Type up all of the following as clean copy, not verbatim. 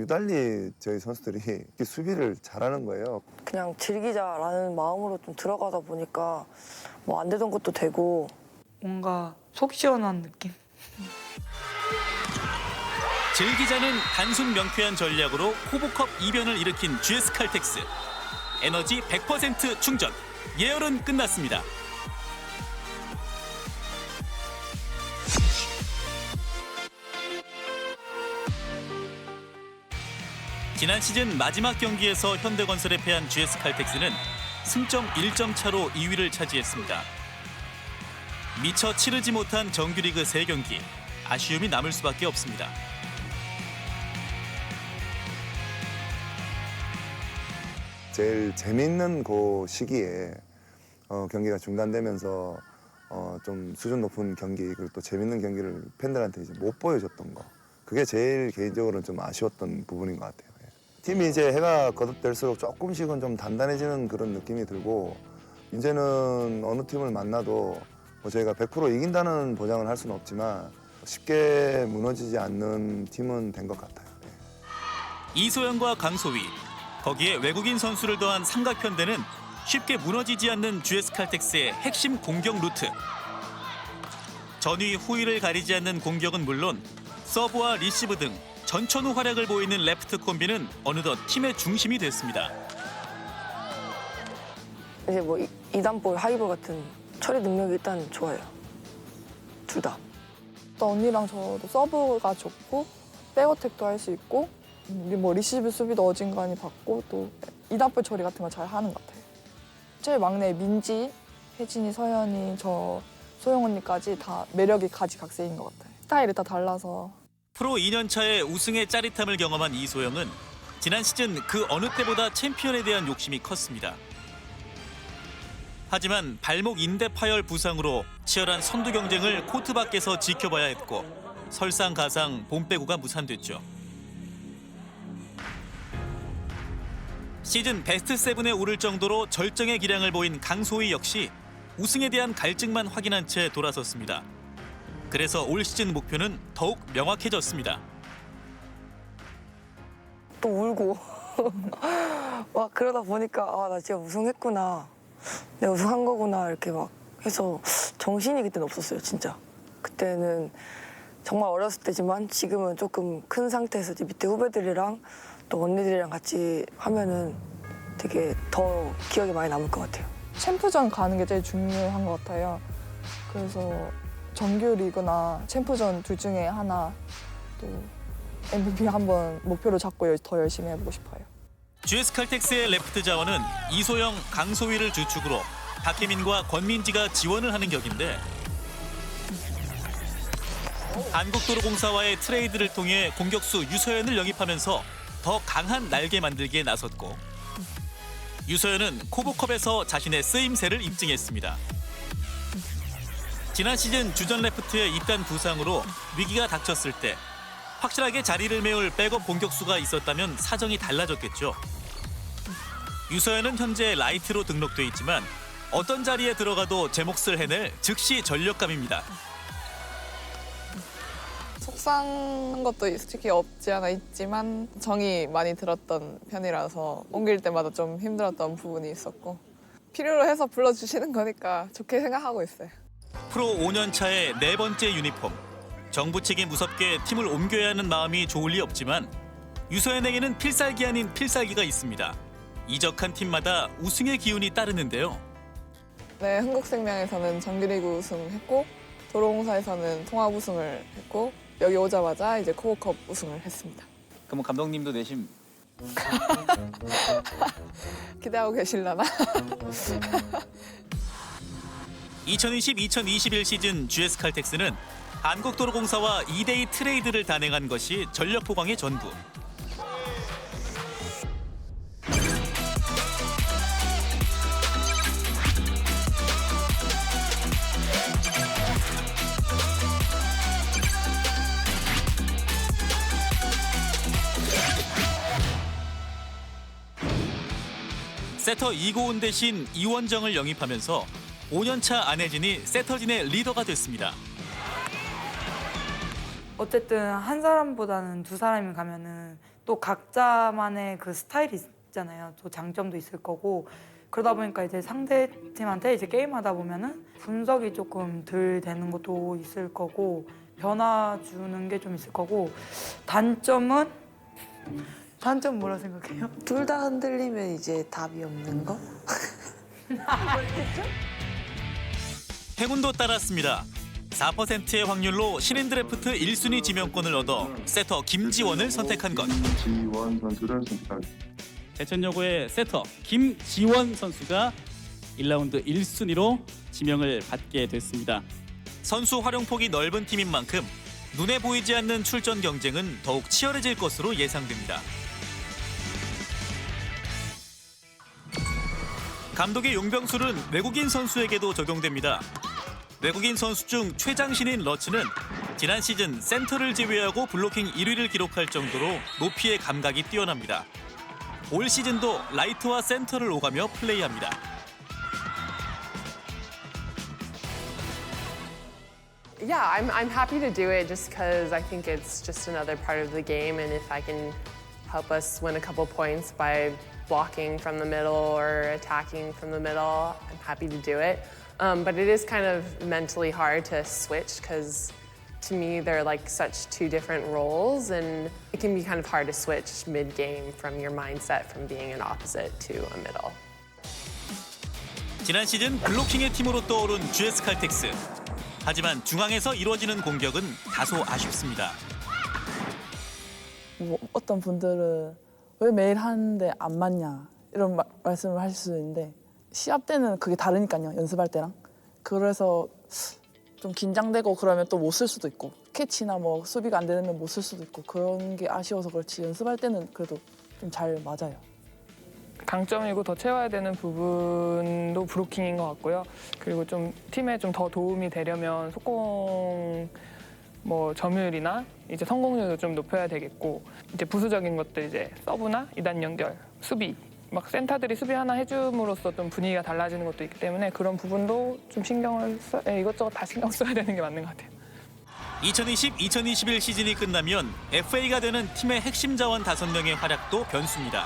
유달리 저희 선수들이 이렇게 수비를 잘하는 거예요. 그냥 즐기자라는 마음으로 좀 들어가다 보니까 뭐 안 되던 것도 되고 뭔가 속 시원한 느낌? 즐기자는 단순 명쾌한 전략으로 호보컵 이변을 일으킨 GS 칼텍스. 에너지 100% 충전. 예열은 끝났습니다. 지난 시즌 마지막 경기에서 현대건설에 패한 GS 칼텍스는 승점 1점 차로 2위를 차지했습니다. 미처 치르지 못한 정규리그 3경기. 아쉬움이 남을 수밖에 없습니다. 제일 재밌는 그 시기에 경기가 중단되면서 좀 수준 높은 경기 그리고 또 재밌는 경기를 팬들한테 이제 못 보여줬던 거. 그게 제일 개인적으로는 좀 아쉬웠던 부분인 것 같아요. 예. 팀이 이제 해가 거듭될수록 조금씩은 좀 단단해지는 그런 느낌이 들고 이제는 어느 팀을 만나도 뭐 저희가 100% 이긴다는 보장을 할 수는 없지만 쉽게 무너지지 않는 팀은 된 것 같아요. 예. 이소영과 강소희, 거기에 외국인 선수를 더한 삼각편대는 쉽게 무너지지 않는 GS 칼텍스의 핵심 공격 루트. 전위 후위를 가리지 않는 공격은 물론 서브와 리시브 등 전천후 활약을 보이는 레프트 콤비는 어느덧 팀의 중심이 됐습니다. 이제 뭐 이단볼, 하이볼 같은 처리 능력이 일단 좋아요. 둘 다. 또 언니랑 저도 서브가 좋고 백어택도 할 수 있고 뭐 리시브 수비도 어진간히 받고 또 이단볼 처리 같은 거 잘 하는 것 같아요. 제일 막내 민지, 혜진이, 서연이, 저 소영 언니까지 다 매력이 가지각색인 것 같아요. 스타일이 다 달라서. 프로 2년 차에 우승의 짜릿함을 경험한 이소영은 지난 시즌 그 어느 때보다 챔피언에 대한 욕심이 컸습니다. 하지만 발목 인대 파열 부상으로 치열한 선두 경쟁을 코트 밖에서 지켜봐야 했고 설상가상 봄배구가 무산됐죠. 시즌 베스트 7에 오를 정도로 절정의 기량을 보인 강소희 역시 우승에 대한 갈증만 확인한 채 돌아섰습니다. 그래서 올 시즌 목표는 더욱 명확해졌습니다. 또 울고 막 그러다 보니까 아, 나 진짜 우승했구나. 내가 우승한 거구나 이렇게 막 해서 정신이 그때는 없었어요. 진짜. 그때는 정말 어렸을 때지만 지금은 조금 큰 상태에서 이제 밑에 후배들이랑 또 언니들이랑 같이 하면은 되게 더 기억에 많이 남을 것 같아요. 챔프전 가는 게 제일 중요한 것 같아요. 그래서 정규 리그나 챔프전 둘 중에 하나 또 MVP 한번 목표로 잡고 더 열심히 해보고 싶어요. GS 칼텍스의 레프트 자원은 이소영, 강소희를 주축으로 박혜민과 권민지가 지원을 하는 격인데 한국도로공사와의 트레이드를 통해 공격수 유서연을 영입하면서 더 강한 날개 만들기에 나섰고 유서연은 코보컵에서 자신의 쓰임새를 입증했습니다. 지난 시즌 주전 레프트의 잇단 부상으로 위기가 닥쳤을 때 확실하게 자리를 메울 백업 공격수가 있었다면 사정이 달라졌겠죠. 유서연은 현재 라이트로 등록돼 있지만 어떤 자리에 들어가도 제 몫을 해낼 즉시 전력감입니다. 속상한 것도 솔직히 없지 않아 있지만 정이 많이 들었던 편이라서 옮길 때마다 좀 힘들었던 부분이 있었고 필요로 해서 불러주시는 거니까 좋게 생각하고 있어요. 프로 5년 차의 4번째 유니폼. 정부 측이 무섭게 팀을 옮겨야 하는 마음이 좋을 리 없지만 유서연에게는 필살기 아닌 필살기가 있습니다. 이적한 팀마다 우승의 기운이 따르는데요. 네, 흥국생명에서는 정규리그 우승했고 도로공사에서는 통합 우승을 했고 여기 오자마자 이제 코보컵 우승을 했습니다. 그럼 감독님도 내심 기대하고 계실라나? 2020-2021 시즌 GS 칼텍스는 한국도로공사와 2대2 트레이드를 단행한 것이 전력 보강의 전부. 세터 이고은 대신 이원정을 영입하면서 5년차 안혜진이 세터진의 리더가 됐습니다. 어쨌든 한 사람보다는 두 사람이 가면은 또 각자만의 그 스타일이 있잖아요. 또 장점도 있을 거고 그러다 보니까 이제 상대팀한테 이제 게임하다 보면은 분석이 조금 덜 되는 것도 있을 거고 변화 주는 게 좀 있을 거고 단점은 뭐라 생각해요? 둘 다 흔들리면 이제 답이 없는 거? 행운도 따랐습니다. 4%의 확률로 신인 드래프트 1순위 지명권을 얻어 세터 김지원을 선택한 것. 지원 선수를 선택하겠습니다. 대천여고의 세터 김지원 선수가 1라운드 1순위로 지명을 받게 됐습니다. 선수 활용폭이 넓은 팀인 만큼 눈에 보이지 않는 출전 경쟁은 더욱 치열해질 것으로 예상됩니다. 감독의 용병술은 외국인 선수에게도 적용됩니다. 외국인 선수 중 최장신인 러츠는 지난 시즌 센터를 제외하고 블로킹 1위를 기록할 정도로 높이의 감각이 뛰어납니다. 올 시즌도 라이트와 센터를 오가며 플레이합니다. Yeah, I'm happy to do it just because I think it's just another part of the game, and if I can help us win a couple points by blocking from the middle or attacking from the middle, I'm happy to do it. But it is kind of mentally hard to switch because to me they're like such two different roles, and it can be kind of hard to switch mid-game from your mindset from being an opposite to a middle. 지난 시즌 블로킹의 팀으로 떠오른 GS 칼텍스. 하지만 중앙에서 이루어지는 공격은 다소 아쉽습니다. 뭐 어떤 분들은 왜 매일 하는데 안 맞냐 이런 말씀을 하실 수 있는데 시합 때는 그게 다르니까요, 연습할 때랑. 그래서 좀 긴장되고 그러면 또 못 쓸 수도 있고 캐치나 뭐 수비가 안 되면 못 쓸 수도 있고 그런 게 아쉬워서 그렇지 연습할 때는 그래도 좀 잘 맞아요. 강점이고 더 채워야 되는 부분도 브로킹인 것 같고요. 그리고 좀 팀에 좀 더 도움이 되려면 속공 뭐 점유율이나 이제 성공률도 좀 높여야 되겠고, 이제 부수적인 것들 이제 서브나 2단 연결, 수비 막 센터들이 수비 하나 해줌으로써 좀 분위기가 달라지는 것도 있기 때문에 그런 부분도 좀 이것저것 다 신경 써야 되는 게 맞는 것 같아요. 2020-2021 시즌이 끝나면 FA가 되는 팀의 핵심 자원 5명의 활약도 변수입니다.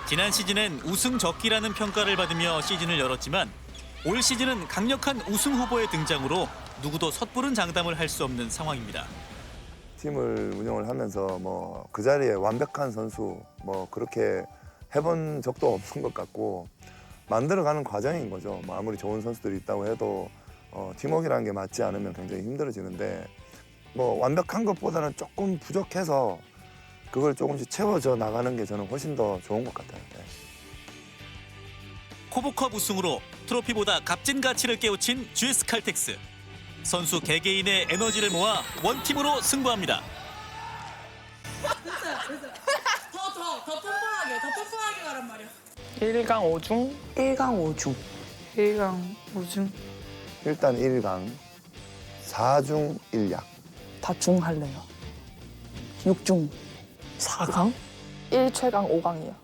지난 시즌엔 우승 적기라는 평가를 받으며 시즌을 열었지만 올 시즌은 강력한 우승 후보의 등장으로 누구도 섣부른 장담을 할 수 없는 상황입니다. 팀을 운영을 하면서 뭐 그 자리에 완벽한 선수 뭐 그렇게 해본 적도 없는 것 같고 만들어가는 과정인 거죠. 뭐 아무리 좋은 선수들이 있다고 해도 팀워크라는 게 맞지 않으면 굉장히 힘들어지는데 뭐 완벽한 것보다는 조금 부족해서 그걸 조금씩 채워져 나가는 게 저는 훨씬 더 좋은 것 같아요. 네. 코보컵 우승으로 트로피보다 값진 가치를 깨우친 GS 칼텍스. 선수 개개인의 에너지를 모아 원팀으로 승부합니다. 더 뻔뻔하게 가란 말이야. 1강 5중? 1강 5중. 1강 5중. 일단 1강, 4중 1약. 다중 할래요. 6중. 4강? 1최강 5강이요.